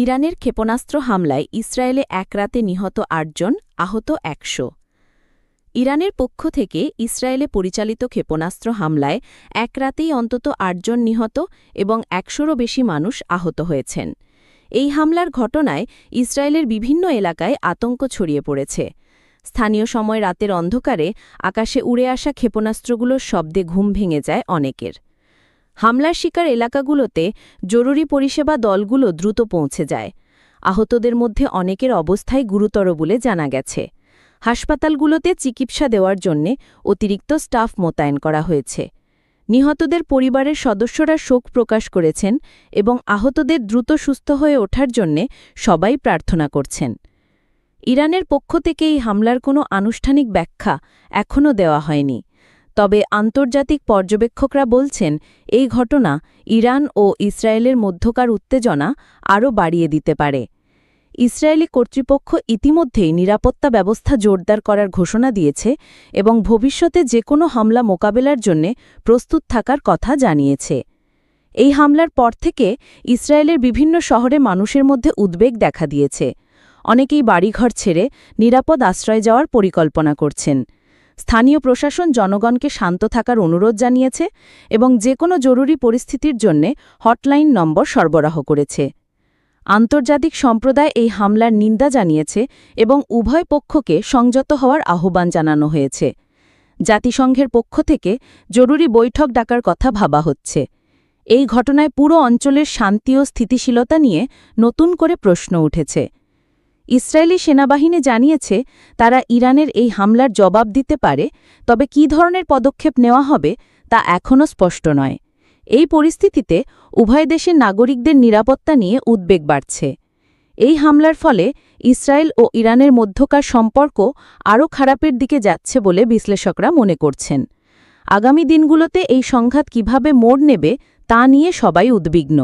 ইরানের ক্ষেপণাস্ত্র হামলায় ইসরায়েলে এক রাতে নিহত ৮ জন, আহত ১০০। ইরানের পক্ষ থেকে ইসরায়েলে পরিচালিত ক্ষেপণাস্ত্র হামলায় এক রাতেই অন্তত ৮ জন নিহত এবং ১০০রও বেশি মানুষ আহত হয়েছেন। এই হামলার ঘটনায় ইসরায়েলের বিভিন্ন এলাকায় আতঙ্ক ছড়িয়ে পড়েছে। স্থানীয় সময় রাতের অন্ধকারে আকাশে উড়ে আসা ক্ষেপণাস্ত্রগুলোর শব্দে ঘুম ভেঙে যায় অনেকের। হামলার শিকার এলাকাগুলোতে জরুরি পরিষেবা দলগুলো দ্রুত পৌঁছে যায়। আহতদের মধ্যে অনেকের অবস্থাই গুরুতর বলে জানা গেছে। হাসপাতালগুলোতে চিকিৎসা দেওয়ার জন্য অতিরিক্ত স্টাফ মোতায়েন করা হয়েছে। নিহতদের পরিবারের সদস্যরা শোক প্রকাশ করেছেন এবং আহতদের দ্রুত সুস্থ হয়ে ওঠার জন্য সবাই প্রার্থনা করছেন। ইরানের পক্ষ থেকে এই হামলার কোনো আনুষ্ঠানিক ব্যাখ্যা এখনও দেওয়া হয়নি। তবে আন্তর্জাতিক পর্যবেক্ষকরা বলছেন এই ঘটনা ইরান ও ইসরায়েলের মধ্যকার উত্তেজনা আরও বাড়িয়ে দিতে পারে। ইসরায়েলি কর্তৃপক্ষ ইতিমধ্যেই নিরাপত্তা ব্যবস্থা জোরদার করার ঘোষণা দিয়েছে এবং ভবিষ্যতে যে কোনো হামলা মোকাবেলার জন্য প্রস্তুত থাকার কথা জানিয়েছে। এই হামলার পর থেকে ইসরায়েলের বিভিন্ন শহরে মানুষের মধ্যে উদ্বেগ দেখা দিয়েছে। অনেকেই বাড়িঘর ছেড়ে নিরাপদ আশ্রয় যাওয়ার পরিকল্পনা করছেন। স্থানীয় প্রশাসন জনগণকে শান্ত থাকার অনুরোধ জানিয়েছে এবং যে কোনো জরুরি পরিস্থিতির জন্য হটলাইন নম্বর সরবরাহ করেছে। আন্তর্জাতিক সম্প্রদায় এই হামলার নিন্দা জানিয়েছে এবং উভয় পক্ষকে সংযত হওয়ার আহ্বান জানানো হয়েছে। জাতিসংঘের পক্ষ থেকে জরুরি বৈঠক ডাকার কথা ভাবা হচ্ছে। এই ঘটনায় পুরো অঞ্চলের শান্তি ও স্থিতিশীলতা নিয়ে নতুন করে প্রশ্ন উঠেছে। ইসরায়েলি সেনাবাহিনী জানিয়েছে তারা ইরানের এই হামলার জবাব দিতে পারে, তবে কী ধরনের পদক্ষেপ নেওয়া হবে তা এখনও স্পষ্ট নয়। এই পরিস্থিতিতে উভয় দেশের নাগরিকদের নিরাপত্তা নিয়ে উদ্বেগ বাড়ছে। এই হামলার ফলে ইসরায়েল ও ইরানের মধ্যকার সম্পর্ক আরও খারাপের দিকে যাচ্ছে বলে বিশ্লেষকরা মনে করছেন। আগামী দিনগুলোতে এই সংঘাত কিভাবে মোড় নেবে তা নিয়ে সবাই উদ্বিগ্ন।